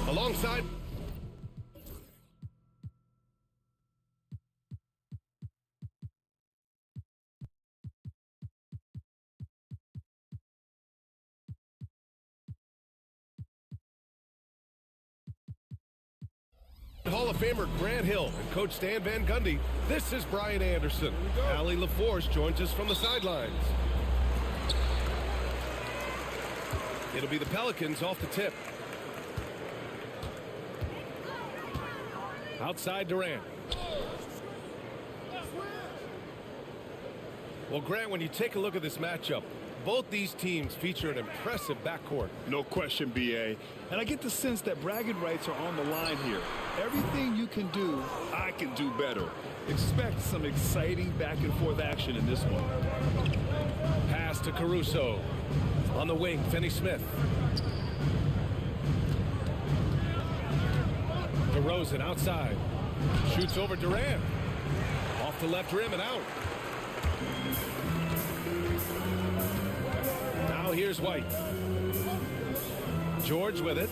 Alongside. Hall of Famer Grant Hill and Coach Stan Van Gundy. This is Brian Anderson. Allie LaForce joins us from the sidelines. It'll be the Pelicans off the tip. Outside Durant. Well, Grant, when you take a look at this matchup, both these teams feature an impressive backcourt. No question, B.A. And I get the sense that bragging rights are on the line here. Everything you can do, I can do better. Expect some exciting back-and-forth action in this one. Pass to Caruso. On the wing, Finney-Smith. DeRozan outside. Shoots over Durant. Off the left rim and out. Now here's White. George with it.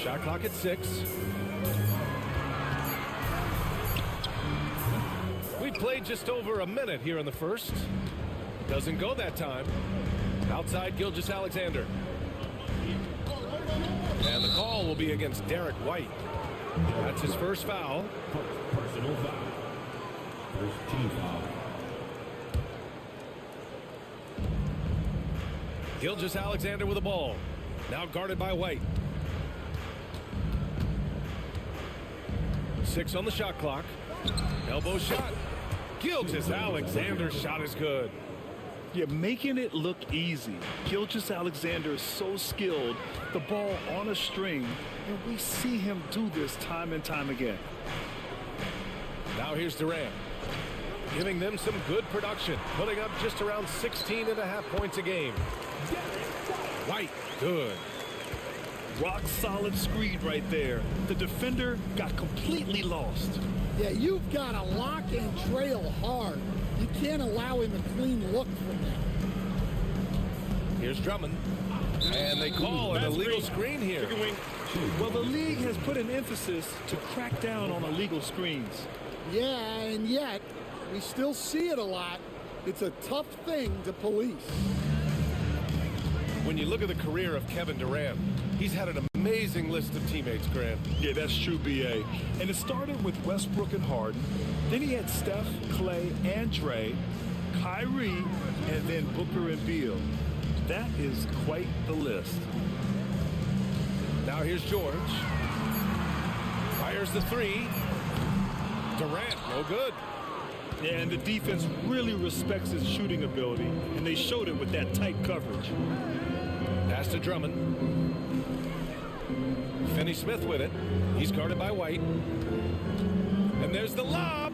Shot clock at 6. We played just over a minute here in the first. Doesn't go that time. Outside Gilgeous-Alexander. And the call will be against Derek White. That's his first foul. Personal foul. First team foul. Gilgeous-Alexander with the ball. Now guarded by White. 6 on the shot clock. Elbow shot. Gilgeous-Alexander's shot is good. You're making it look easy. Gilgeous-Alexander is so skilled. The ball on a string, and we see him do this time and time again. Now here's Durant. Giving them some good production. Putting up just around 16.5 points a game. White, good. Rock solid screen right there. The defender got completely lost. Yeah, you've got to lock and trail hard. You can't allow him a clean look from that. Here's Drummond. And they call an illegal screen here. Well, the league has put an emphasis to crack down on illegal screens. Yeah, and yet, we still see it a lot. It's a tough thing to police. When you look at the career of Kevin Durant, he's had an amazing list of teammates, Grant. Yeah, that's true, B.A. And it started with Westbrook and Harden. Then he had Steph, Clay, and Dre, Kyrie, and then Booker and Beal. That is quite the list. Now here's George. Fires the 3. Durant, no good. Yeah, and the defense really respects his shooting ability, and they showed it with that tight coverage. Pass to Drummond. Finney-Smith with it. He's guarded by White. And there's the lob.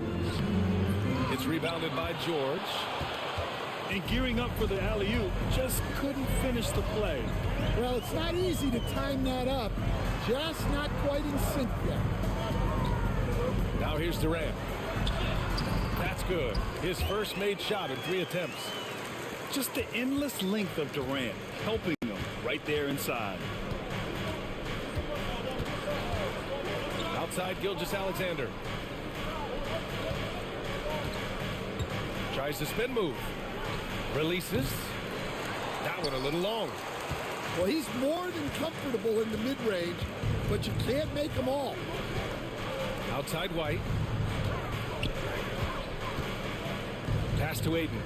It's rebounded by George. And gearing up for the alley-oop, just couldn't finish the play. Well, it's not easy to time that up. Just not quite in sync yet. Now here's Durant. That's good. His first made shot in 3 attempts. Just the endless length of Durant, helping him right there inside. Outside Gilgeous-Alexander. Tries the spin move. Releases. That one a little long. Well, he's more than comfortable in the mid-range, but you can't make them all. Outside White. Pass to Aiden.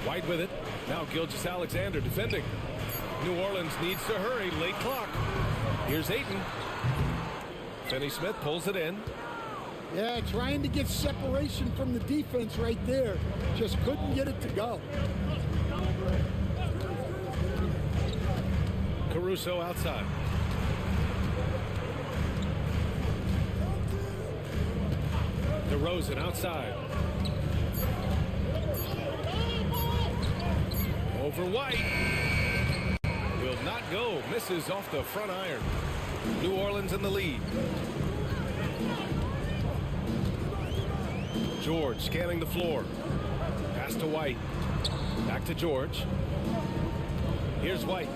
White with it. Now Gilgeous-Alexander defending. New Orleans needs to hurry. Late clock. Here's Ayton. Finney-Smith pulls it in. Yeah, trying to get separation from the defense right there. Just couldn't get it to go. Caruso outside. DeRozan outside. Over White. Will not go. Misses off the front iron. New Orleans in the lead. George scanning the floor. Pass to White. Back to George. Here's White.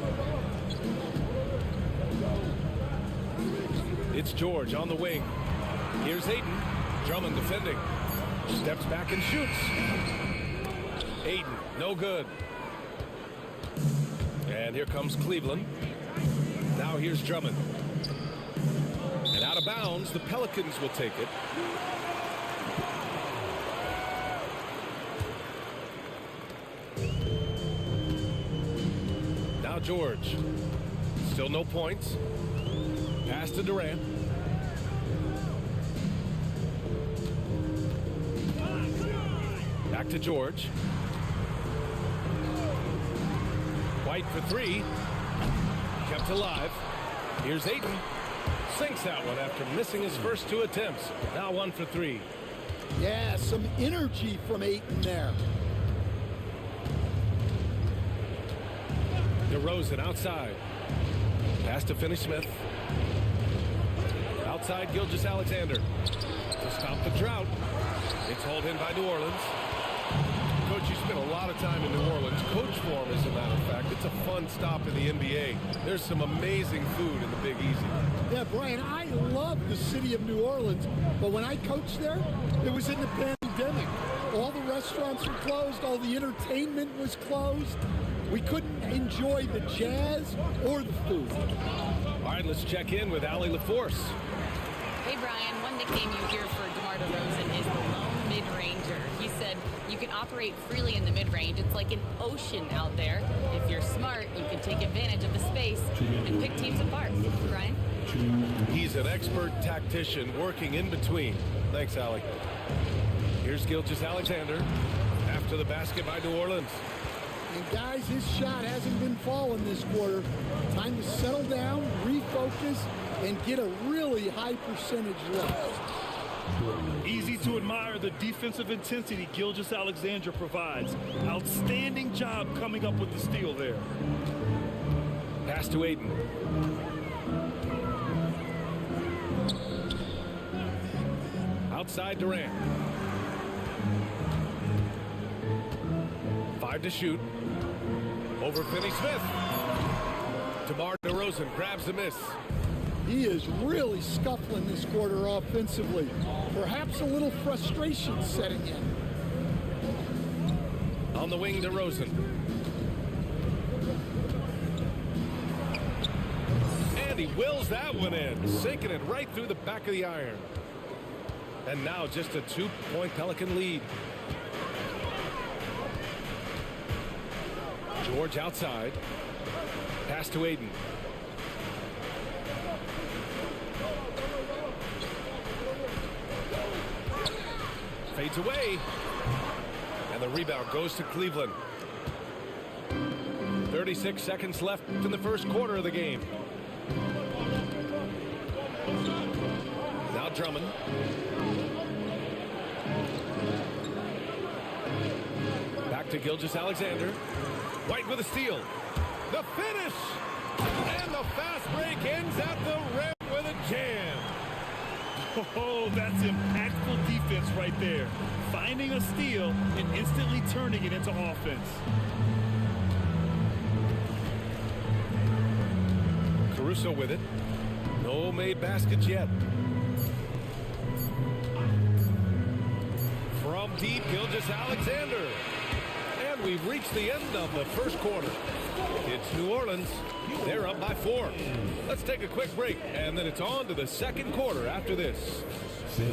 It's George on the wing. Here's Ayton. Drummond defending. Steps back and shoots. Ayton, no good. And here comes Cleveland. Now here's Drummond. And out of bounds, the Pelicans will take it. Now George. Still no points. Pass to Durant. Back to George. White for three. Kept alive. Here's Ayton. Sinks that one after missing his first two attempts. Now 1 for 3. Yeah, some energy from Ayton there. DeRozan outside. Pass to Finney-Smith. Outside Gilgeous-Alexander. To stop the drought. It's hauled in by New Orleans. Coach, you spent a lot of time in New Orleans. Coach form, as a matter of fact. It's a fun stop in the NBA. There's some amazing food in the Big Easy. Yeah, Brian, I love the city of New Orleans, but when I coached there, it was in the pandemic. All the restaurants were closed. All the entertainment was closed. We couldn't enjoy the jazz or the food. All right, let's check in with Allie LaForce. Hey, Brian, one nickname you hear for DeMar DeRozan is the lone mid-ranger. He said you can operate freely in the mid-range. It's like an ocean out there. If you're smart, you can take advantage of the space and pick teams apart. Brian? He's an expert tactician working in between. Thanks, Allie. Here's Gilgeous-Alexander after the basket by New Orleans. And guys, his shot hasn't been falling this quarter. Time to settle down, refocus, and get a really high percentage lift. Easy to admire the defensive intensity Gilgeous-Alexander provides. Outstanding job coming up with the steal there. Pass to Ayton. Outside Durant. 5 to shoot. Over Finney-Smith. DeMar DeRozan grabs the miss. He is really scuffling this quarter offensively. Perhaps a little frustration setting in. On the wing, DeRozan. And he wills that one in, sinking it right through the back of the iron. And now just a 2-point Pelican lead. George outside. Pass to Ayton. Fades away. And the rebound goes to Cleveland. 36 seconds left in the first quarter of the game. Now Drummond. Back to Gilgeous-Alexander. White with a steal. The finish! And the fast break ends at the rim with a jam. Oh, that's impactful defense right there. Finding a steal and instantly turning it into offense. Caruso with it. No made baskets yet. From deep, Gilgeous-Alexander. And we've reached the end of the first quarter. It's New Orleans. They're up by 4. Let's take a quick break, and then it's on to the second quarter after this. 6.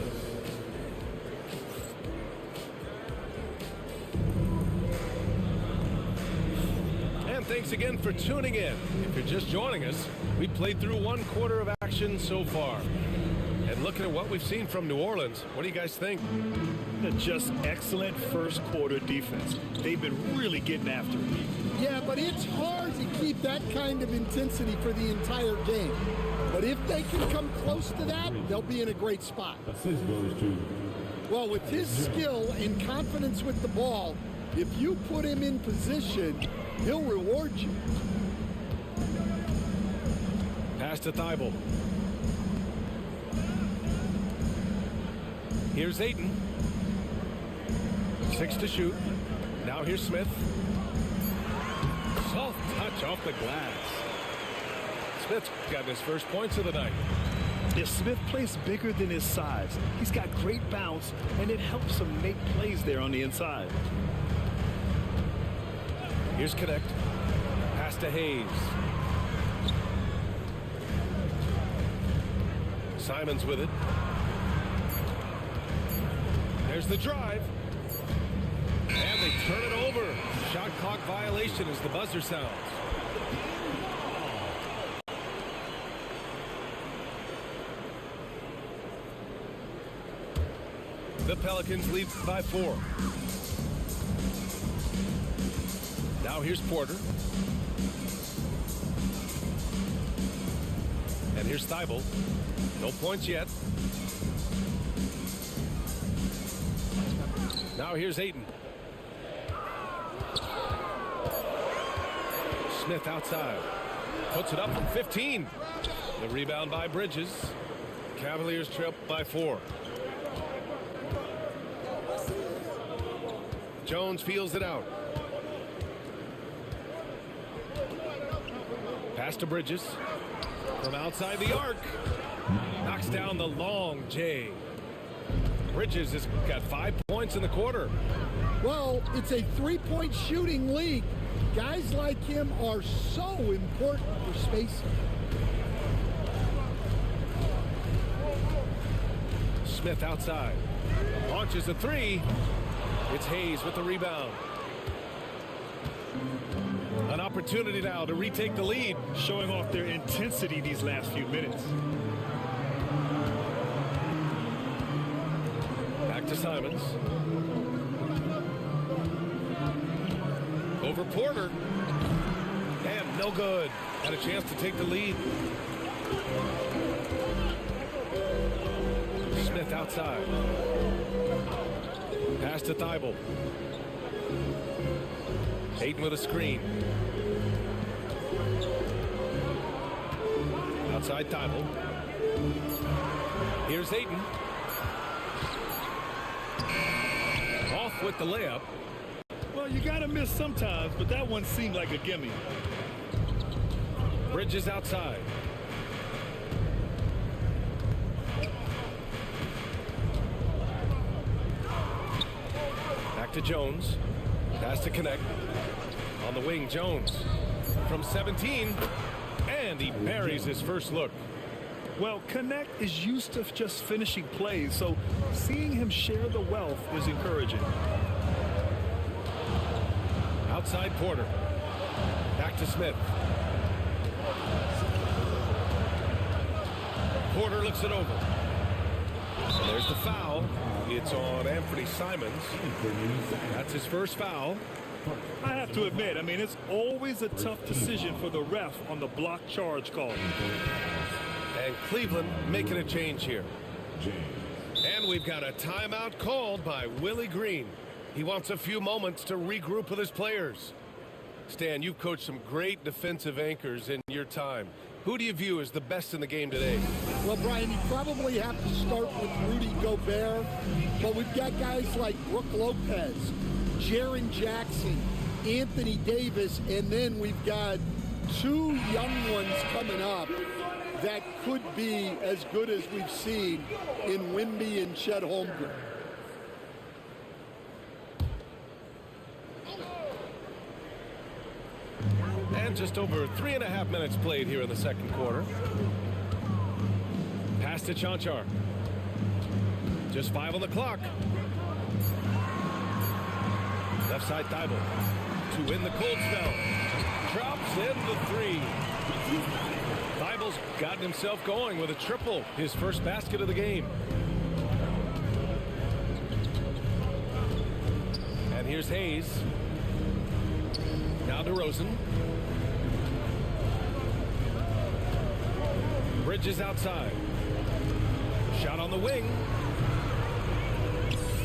And thanks again for tuning in. If you're just joining us, we played through 1 quarter of action so far. And looking at what we've seen from New Orleans, what do you guys think? Just excellent first quarter defense. They've been really getting after it. Yeah, but it's hard to keep that kind of intensity for the entire game. But if they can come close to that, they'll be in a great spot. Assist goes to Well, with his skill and confidence with the ball, if you put him in position, he'll reward you. Pass to Thibault. Here's Ayton. 6 to shoot. Now here's Smith. Soft touch off the glass. Smith's gotten his first points of the night. If Smith plays bigger than his size, he's got great bounce, and it helps him make plays there on the inside. Here's Connect. Pass to Hayes. Simons with it. There's the drive. And they turn it over. Shot clock violation as the buzzer sounds. The Pelicans lead by 4. Now here's Porter. And here's Thibault. No points yet. Now here's Ayton. Smith outside. Puts it up from 15. The rebound by Bridges. Cavaliers trail by 4. Jones feels it out. Pass to Bridges. From outside the arc. Knocks down the long J. Bridges has got 5 points in the quarter. Well, it's a three-point shooting league. Guys like him are so important for spacing. Smith outside. Launches a 3. It's Hayes with the rebound. An opportunity now to retake the lead. Showing off their intensity these last few minutes. Back to Simons. Over Porter. And no good. Had a chance to take the lead. Smith outside. Pass to Thibault. Ayton with a screen. Outside Thibault. Here's Ayton. Off with the layup. Well, you got to miss sometimes, but that one seemed like a gimme. Bridges outside. Back to Jones. Pass to Connect. On the wing, Jones. From 17. And he buries his first look. Well, Connect is used to just finishing plays, so seeing him share the wealth is encouraging. Outside Porter. Back to Smith. Porter looks it over. And there's the foul. It's on Anthony Simons. That's his first foul. I have to admit, I mean, it's always a tough decision for the ref on the block charge call. And Cleveland making a change here. And we've got a timeout called by Willie Green. He wants a few moments to regroup with his players. Stan, you've coached some great defensive anchors in your time. Who do you view as the best in the game today? Well, Brian, you probably have to start with Rudy Gobert, but we've got guys like Brook Lopez, Jaren Jackson, Anthony Davis, and then we've got 2 young ones coming up that could be as good as we've seen in Wimby and Chet Holmgren. And just over 3.5 minutes played here in the second quarter. Pass to Chanchar. Just 5 on the clock. Left side Thibault to win the cold spell. Drops in the 3. Thibault's gotten himself going with a triple. His first basket of the game. And here's Hayes. Now DeRozan. Bridges outside. Shot on the wing.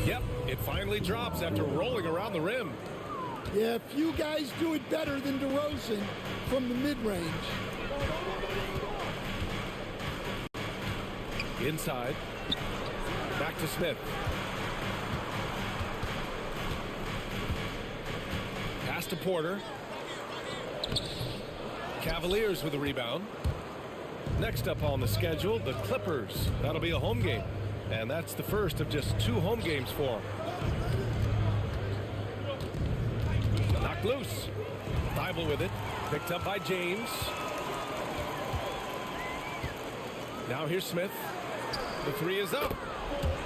Yep, it finally drops after rolling around the rim. Yeah, few guys do it better than DeRozan from the mid-range. Inside. Back to Smith. Pass to Porter. Cavaliers with a rebound. Next up on the schedule, the Clippers. That'll be a home game. And that's the first of just 2 home games for them. Knocked loose. Thibault with it. Picked up by James. Now here's Smith. The 3 is up.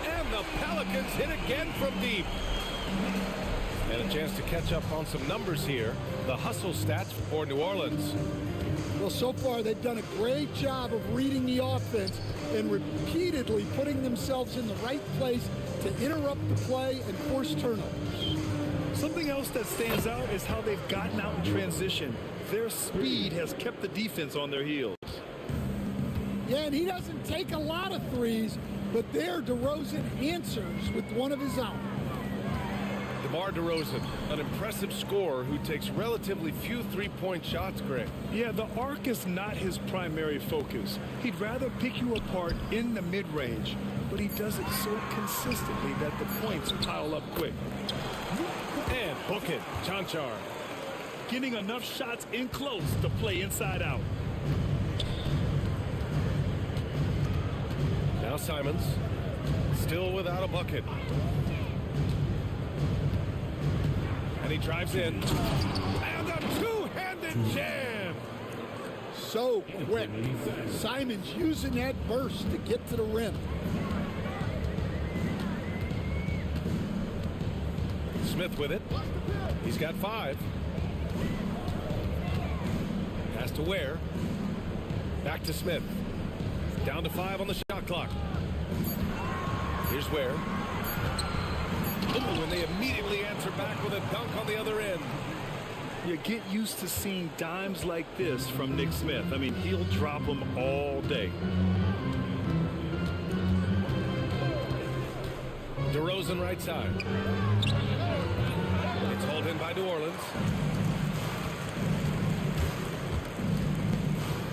And the Pelicans hit again from deep. And a chance to catch up on some numbers here. The hustle stats for New Orleans. Well, so far they've done a great job of reading the offense and repeatedly putting themselves in the right place to interrupt the play and force turnovers. Something else that stands out is how they've gotten out in transition. Their speed has kept the defense on their heels. Yeah, and he doesn't take a lot of threes, but there DeRozan answers with one of his own. DeMar DeRozan, an impressive scorer who takes relatively few three-point shots, Greg. Yeah, the arc is not his primary focus. He'd rather pick you apart in the mid-range, but he does it so consistently that the points pile up quick. And hook it, Chanchar. Getting enough shots in close to play inside out. Now Simons, still without a bucket. And he drives in. And a two-handed jam. So quick. Simons using that burst to get to the rim. Smith with it. He's got 5. Pass to Ware. Back to Smith. Down to 5 on the shot clock. Here's Ware. Ooh, and they immediately answer back with a dunk on the other end. You get used to seeing dimes like this from Nick Smith. I mean, he'll drop them all day. DeRozan right side. It's hauled in by New Orleans.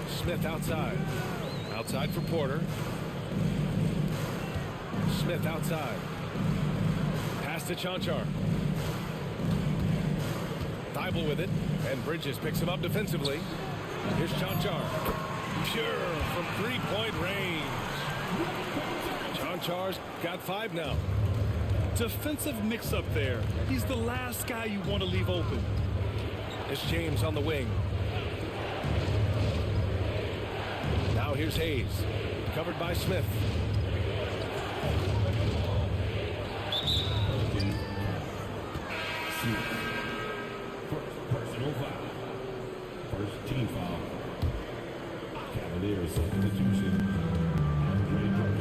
Smith outside. Outside for Porter. Smith outside. Pass to Chanchar. Thibault with it. And Bridges picks him up defensively. Here's Chanchar. Pure from three-point range. Chanchar's got 5 now. Defensive mix-up there. He's the last guy you want to leave open. It's James on the wing. Now here's Hayes. Covered by Smith. Personal foul. First team foul. Cavaliers substitution. Andre Drummond.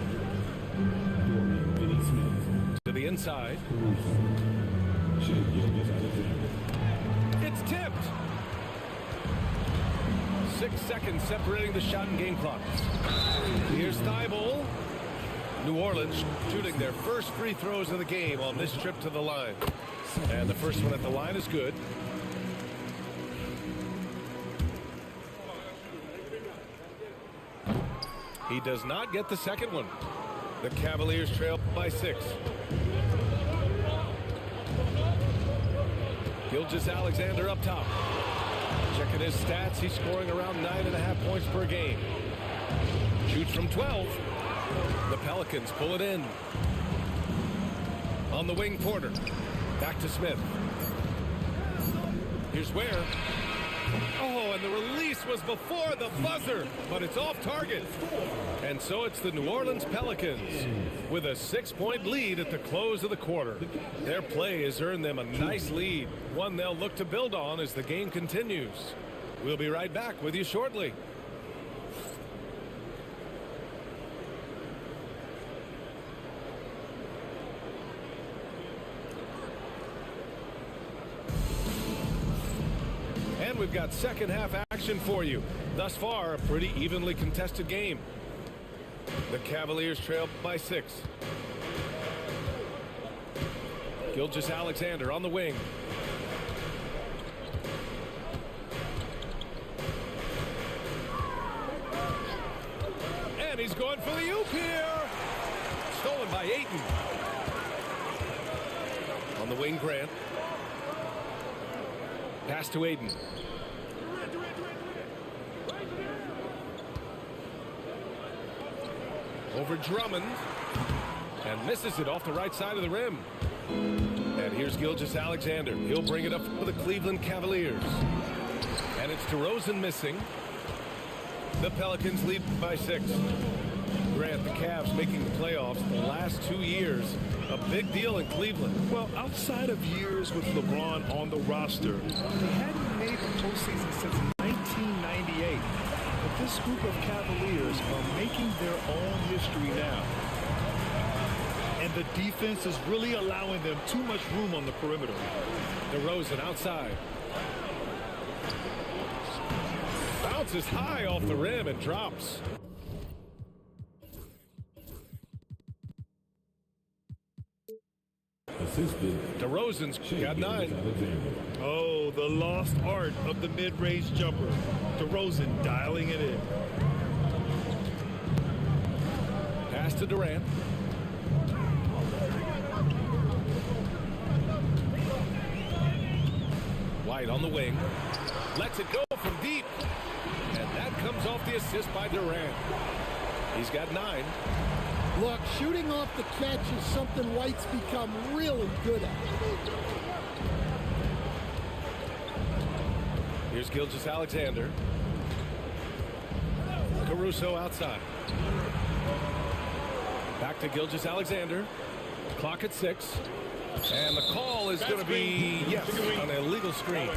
Dorian Finney-Smith. To the inside. It's tipped. 6 seconds separating the shot and game clocks. Here's Thibault. New Orleans shooting their first free throws of the game on this trip to the line. And the first one at the line is good. He does not get the second one. The Cavaliers trail by 6. Gilgeous-Alexander up top. Checking his stats, he's scoring around 9.5 points per game. Shoots from 12. The Pelicans pull it in. On the wing, Porter. Back to Smith. Here's Ware. Oh, and the release was before the buzzer, but it's off target. And so it's the New Orleans Pelicans with a 6-point lead at the close of the quarter. Their play has earned them a nice lead, one they'll look to build on as the game continues. We'll be right back with you shortly. And we've got second half action for you. Thus far, a pretty evenly contested game. The Cavaliers trail by 6. Gilgeous-Alexander on the wing. And he's going for the oop here. Stolen by Ayton. On the wing, Grant. Pass to Ayton. Over Drummond. And misses it off the right side of the rim. And here's Gilgeous-Alexander. He'll bring it up for the Cleveland Cavaliers. And it's DeRozan missing. The Pelicans lead by 6. Grant, the Cavs making the playoffs the last 2 years. A big deal in Cleveland. Well, outside of years with LeBron on the roster, they hadn't made the postseason since 1998. But this group of Cavaliers are making their own history now. And the defense is really allowing them too much room on the perimeter. DeRozan outside. Bounces high off the rim and drops. Assisted. DeRozan's got 9. Oh, the lost art of the mid-range jumper. DeRozan dialing it in. Pass to Durant. White on the wing. Lets it go from deep. And that comes off the assist by Durant. He's got 9. Look, shooting off the catch is something White's become really good at. Here's Gilgeous-Alexander. Caruso outside. Back to Gilgeous-Alexander. Clock at 6. And the call is going to be, yes, an illegal screen.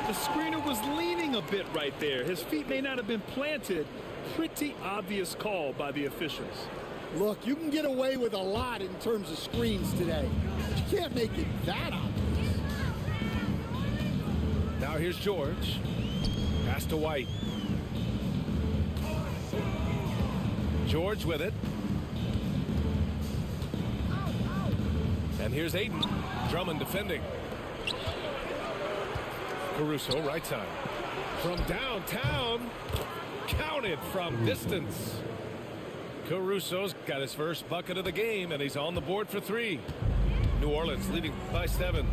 The screener was leaning a bit right there. His feet may not have been planted. Pretty obvious call by the officials. Look, you can get away with a lot in terms of screens today. But you can't make it that obvious. Now here's George. Pass to White. George with it. And here's Ayton. Drummond defending. Caruso right side. From downtown. Counted from distance. Caruso's got his first bucket of the game, and he's on the board for 3. New Orleans leading by 7.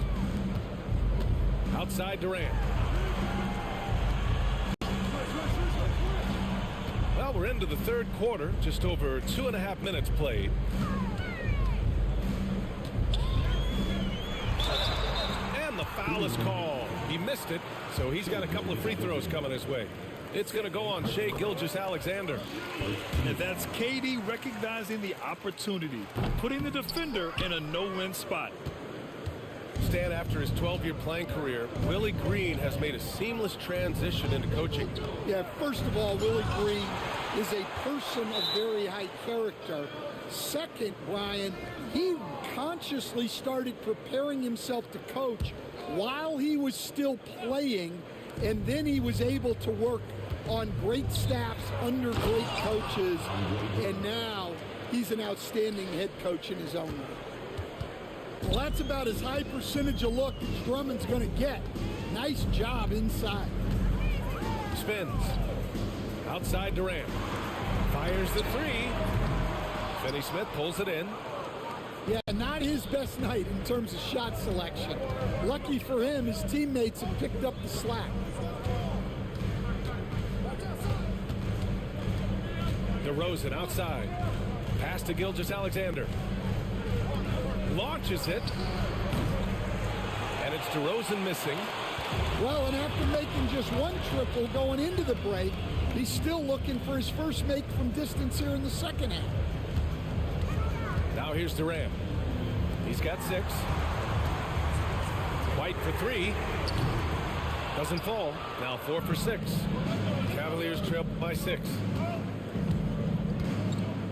Outside Durant. Well, we're into the third quarter. Just over 2.5 minutes played. And the foul is called. He missed it, so he's got a couple of free throws coming his way. It's going to go on Shai Gilgeous-Alexander. And that's KD recognizing the opportunity, putting the defender in a no-win spot. Stan, after his 12-year playing career, Willie Green has made a seamless transition into coaching. Yeah, first of all, Willie Green is a person of very high character. Second, Brian, he consciously started preparing himself to coach while he was still playing, and then he was able to work on great staffs under great coaches, and now he's an outstanding head coach in his own right. Well, that's about as high percentage of look as Drummond's going to get. Nice job inside. Spins. Outside Durant. Fires the 3. Finney-Smith pulls it in. Yeah, not his best night in terms of shot selection. Lucky for him, his teammates have picked up the slack. DeRozan outside. Pass to Gilgeous-Alexander. Launches it. And it's DeRozan missing. Well, and after making just 1 triple going into the break, he's still looking for his first make from distance here in the second half. Now here's Durant. He's got 6. White for 3. Doesn't fall. Now 4 for 6. Cavaliers trail by 6.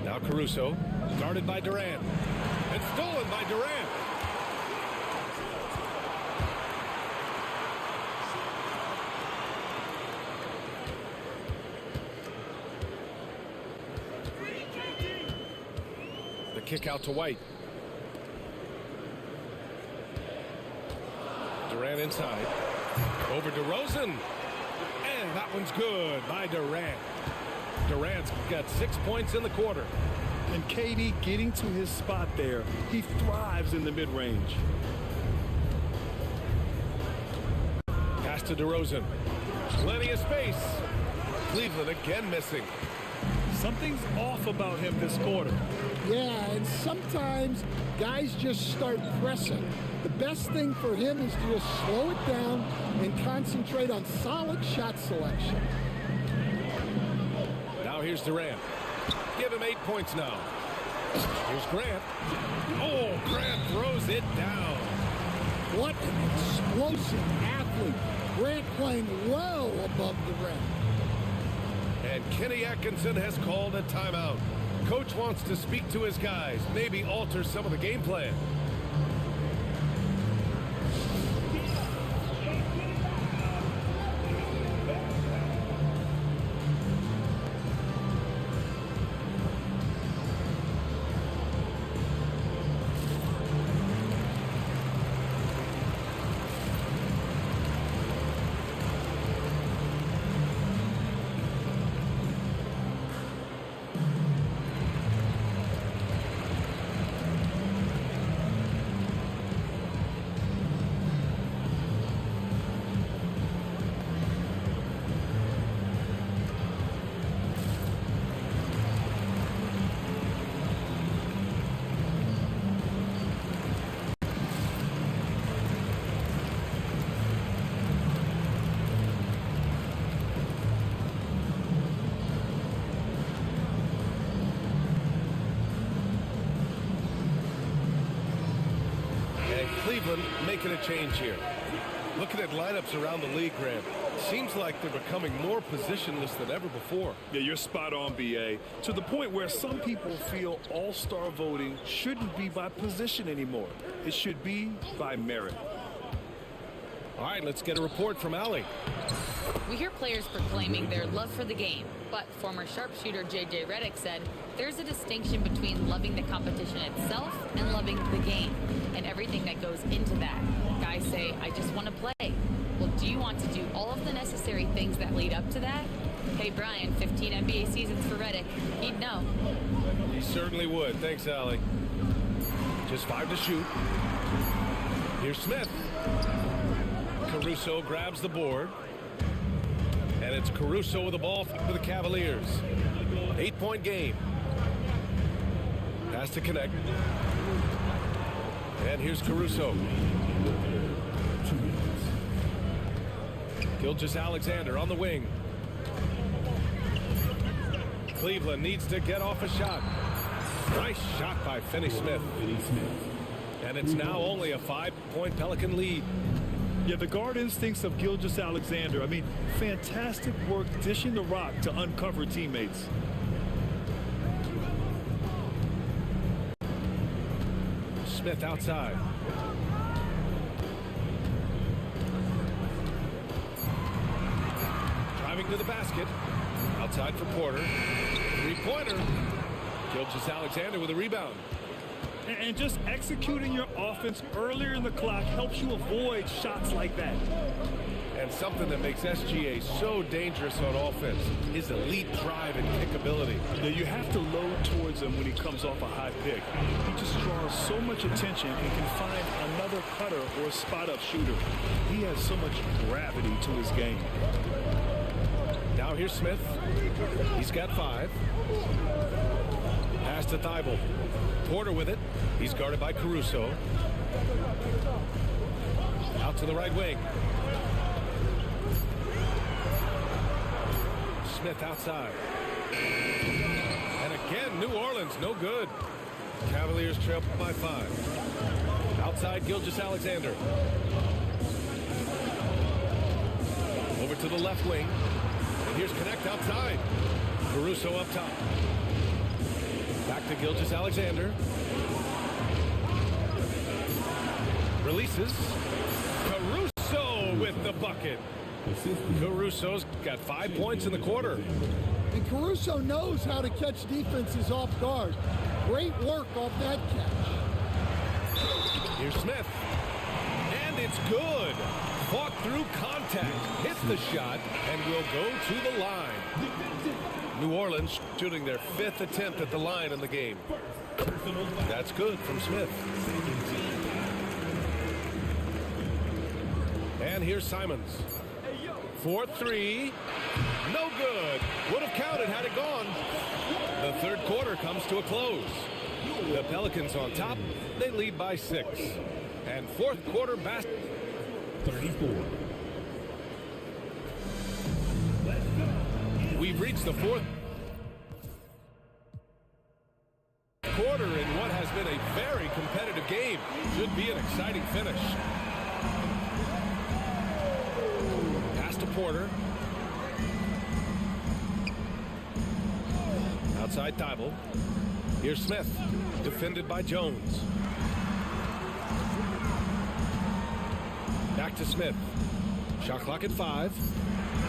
Now Caruso, guarded by Durant. And stolen by Durant. The kick out to White. Durant inside. Over DeRozan. And that one's good by Durant. Durant's got 6 points in the quarter. And KD getting to his spot there. He thrives in the mid-range. Pass to DeRozan. Plenty of space. Cleveland again missing. Something's off about him this quarter. Yeah, and sometimes guys just start pressing. The best thing for him is to just slow it down and concentrate on solid shot selection. Now here's Durant. Give him 8 points now. Here's Grant. Oh, Grant throws it down. What an explosive athlete. Grant playing well above the rim. And Kenny Atkinson has called a timeout. Coach wants to speak to his guys, maybe alter some of the game plan. Cleveland making a change here. Looking at lineups around the league, Grant, seems like they're becoming more positionless than ever before. Yeah, you're spot on, BA. To the point where some people feel all-star voting shouldn't be by position anymore. It should be by merit. All right, let's get a report from Allie. We hear players proclaiming their love for the game, but former sharpshooter J.J. Redick said there's a distinction between loving the competition itself and loving the game and everything that goes into that. Guys say, I just want to play. Well, do you want to do all of the necessary things that lead up to that? Hey, Brian, 15 NBA seasons for Redick. He'd know. He certainly would. Thanks, Allie. Just 5 to shoot. Here's Smith. Caruso grabs the board. And it's Caruso with the ball for the Cavaliers. 8-point game. Has to connect. And here's Caruso. Gilgeous-Alexander on the wing. Cleveland needs to get off a shot. Nice shot by Finney-Smith. And it's now only a 5-point Pelican lead. Yeah, the guard instincts of Gilgeous-Alexander. I mean, fantastic work dishing the rock to uncover teammates. Smith outside. Driving to the basket. Outside for Porter. Three-pointer. Gilgeous-Alexander with a rebound. And just executing your offense earlier in the clock helps you avoid shots like that. And something that makes SGA so dangerous on offense is elite drive and kick ability. Yeah, you have to load towards him when he comes off a high pick. He just draws so much attention and can find another cutter or spot-up shooter. He has so much gravity to his game. Now here's Smith. He's got 5. Pass to Thibault. Porter with it. He's guarded by Caruso. Out to the right wing. Smith outside. And again, New Orleans, no good. Cavaliers trail by 5. Outside, Gilgeous-Alexander. Over to the left wing. And here's Connect outside. Caruso up top. Back to Gilgeous-Alexander. Releases. Caruso with the bucket. Caruso's got 5 points in the quarter. And Caruso knows how to catch defenses off guard. Great work off that catch. Here's Smith. And And it's good. Fought through contact, hits the shot, and will go to the line. New Orleans shooting their 5th attempt at the line in the game. That's good from Smith. And here's Simons. 4-3. No good. Would have counted had it gone. The third quarter comes to a close. The Pelicans on top. They lead by 6. And fourth quarter basket. 34. We've reached the fourth quarter in what has been a very competitive game. Should be an exciting finish. Pass to Porter. Outside Thibault. Here's Smith, defended by Jones. Back to Smith. Shot clock at 5.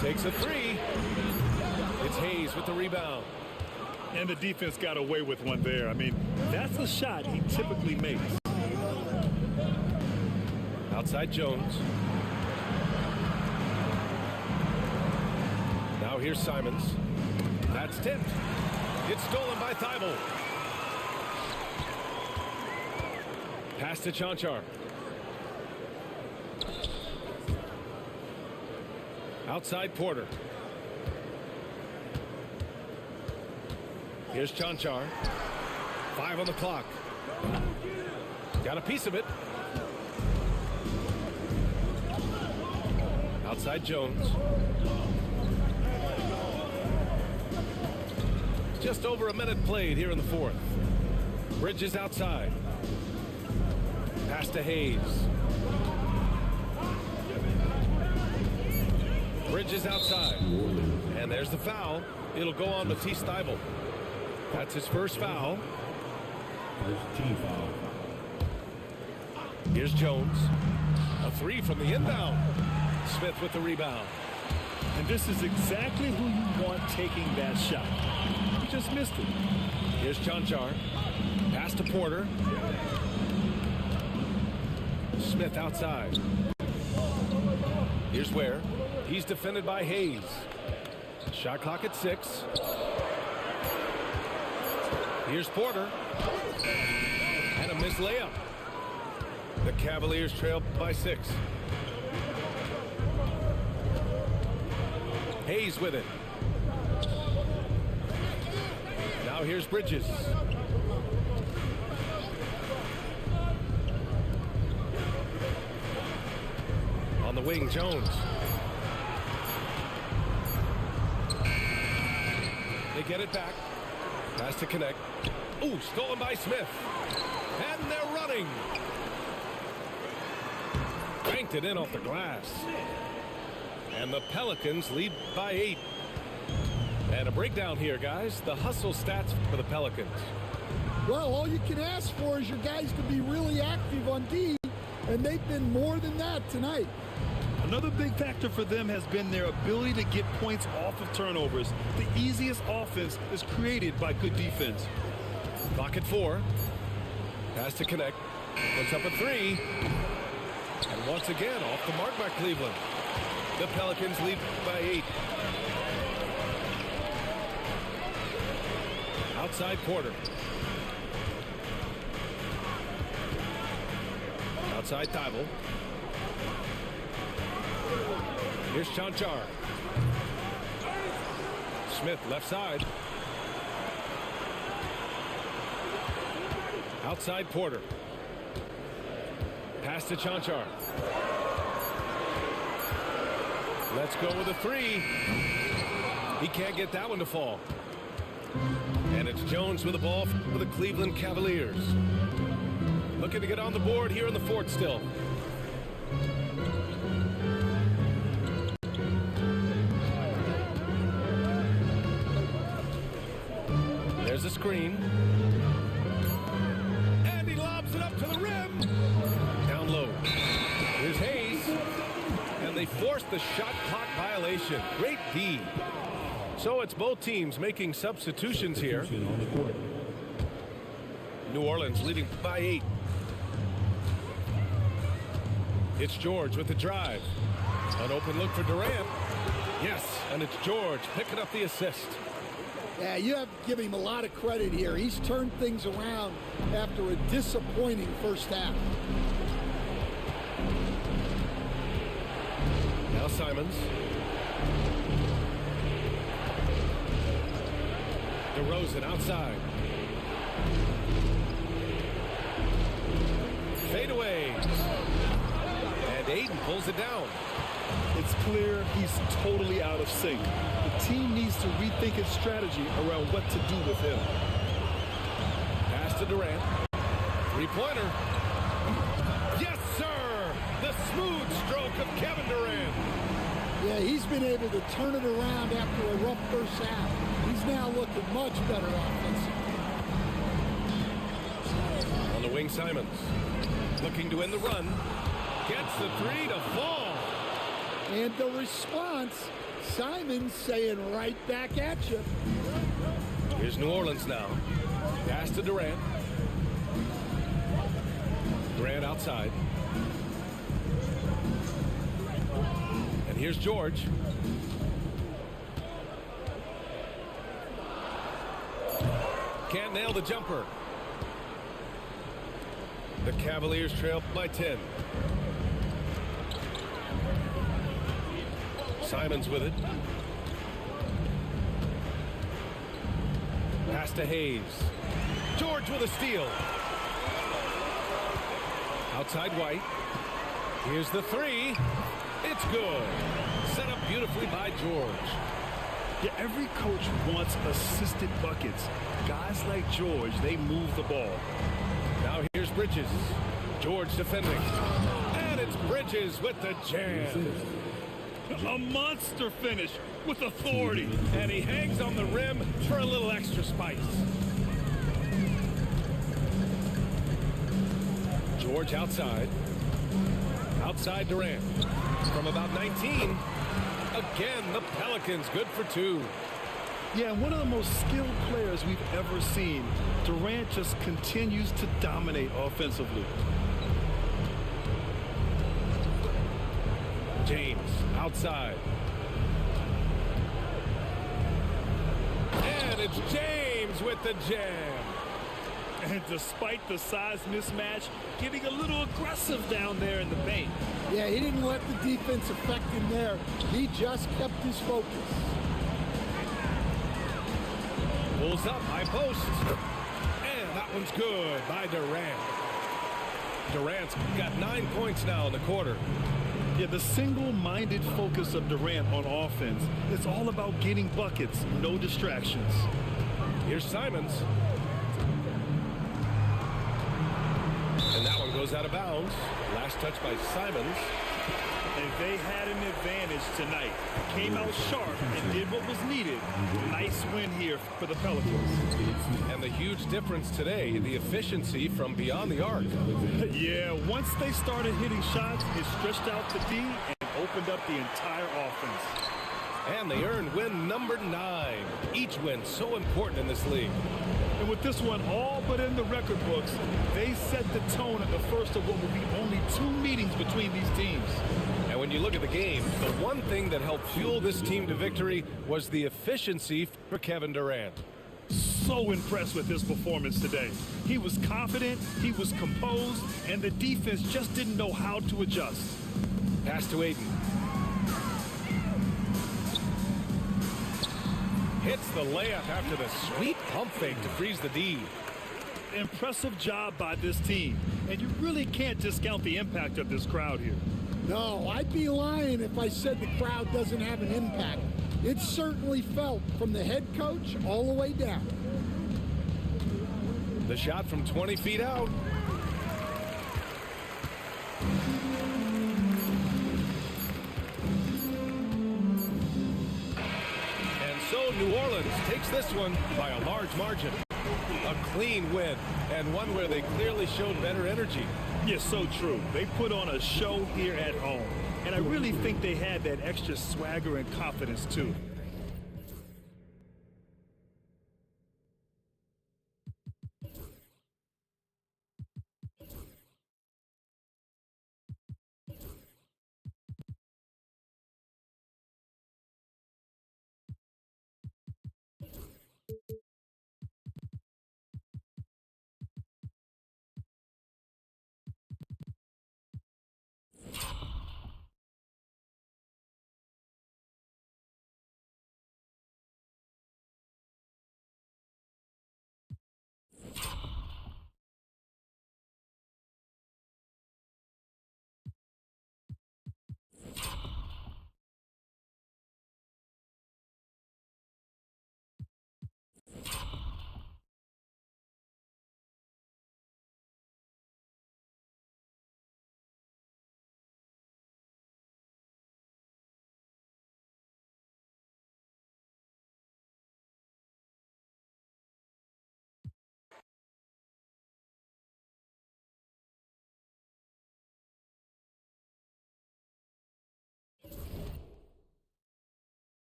Takes a 3. It's Hayes with the rebound. And the defense got away with one there. I mean, that's a shot he typically makes. Outside Jones. Now here's Simons. That's tipped. It's stolen by Thibault. Pass to Chanchar. Outside Porter. Here's Chanchar. 5 on the clock. Got a piece of it. Outside Jones. Just over a minute played here in the fourth. Bridges outside. Pass to Hayes. Bridges outside. And there's the foul. It'll go on Matisse Thibault. That's his first foul. First team foul. Here's Jones. A 3 from the inbound. Smith with the rebound. And this is exactly who you want taking that shot. He just missed it. Here's Chanchar. Pass to Porter. Smith outside. Here's Ware. He's defended by Hayes. Shot clock at 6. Here's Porter. And a missed layup. The Cavaliers trail by 6. Hayes with it. Now here's Bridges. On the wing, Jones. They get it back. Pass to connect. Ooh, stolen by Smith. And they're running. Banked it in off the glass. And the Pelicans lead by 8. And a breakdown here, guys. The hustle stats for the Pelicans. Well, all you can ask for is your guys to be really active on D, and they've been more than that tonight. Another big factor for them has been their ability to get points off of turnovers. The easiest offense is created by good defense. Clock at 4. Pass to connect. Puts up a 3. And once again, off the mark by Cleveland. The Pelicans lead by 8. Outside Porter. Outside Thibault. Here's Chanchar. Smith left side. Outside Porter. Pass to Chanchar. Let's go with a 3. He can't get that one to fall. And it's Jones with the ball for the Cleveland Cavaliers. Looking to get on the board here in the fourth still. There's a screen. And he lobs it up to the rim. Down low. Here's Hayes. And they forced the shot clock violation. Great D. So it's both teams making substitutions here. On the court. New Orleans leading by 8. It's George with the drive. An open look for Durant. Yes, and it's George picking up the assist. Yeah, you have to give him a lot of credit here. He's turned things around after a disappointing first half. Now Simons. DeRozan outside. Fade away. And Aiden pulls it down. It's clear he's totally out of sync. The team needs to rethink its strategy around what to do with him. Pass to Durant. Three-pointer. Yes, sir! The smooth stroke of Kevin Durant. Yeah, he's been able to turn it around after a rough first half. He's now looking much better offensively. On the wing, Simons. Looking to win the run. Gets the three to fall. And the response, Simons saying right back at you. Here's New Orleans now. Pass to Durant. Durant outside. And here's George. Can't nail the jumper. The Cavaliers trail by 10. Simons with it. Pass to Hayes. George with a steal. Outside White. Here's the three. It's good. Set up beautifully by George. Yeah, every coach wants assisted buckets. Guys like George, they move the ball. Now here's Bridges. George defending. And it's Bridges with the jam. A monster finish with authority. And he hangs on the rim for a little extra spice. George outside. Outside Durant. From about 19. Again, the Pelicans good for two. Yeah, one of the most skilled players we've ever seen. Durant just continues to dominate offensively. James outside. And it's James with the jam. And despite the size mismatch, getting a little aggressive down there in the paint. Yeah, he didn't let the defense affect him there. He just kept his focus. Pulls up, high post. And that one's good by Durant. Durant's got 9 points now in the quarter. Yeah, the single-minded focus of Durant on offense, it's all about getting buckets, no distractions. Here's Simons. And that one goes out of bounds. Last touch by Simons. And they had an advantage tonight. Came out sharp and did what was needed. Nice win here for the Pelicans. And the huge difference today, the efficiency from beyond the arc. Yeah, once they started hitting shots, it stretched out the D and opened up the entire offense. And they earned win number 9. Each win so important in this league. And with this one all but in the record books, they set the tone at the first of what will be only 2 meetings between these teams. And when you look at the game, the one thing that helped fuel this team to victory was the efficiency for Kevin Durant. So impressed with his performance today. He was confident, he was composed, and the defense just didn't know how to adjust. Pass to Aiden. Hits the layup after the sweet pump fake to freeze the D. Impressive job by this team, and you really can't discount the impact of this crowd here. No, I'd be lying if I said the crowd doesn't have an impact. It's certainly felt from the head coach all the way down. The shot from 20 feet out. And so New Orleans takes this one by a large margin. A clean win, and one where they clearly showed better energy. Yes, so true. They put on a show here at home, and I really think they had that extra swagger and confidence too.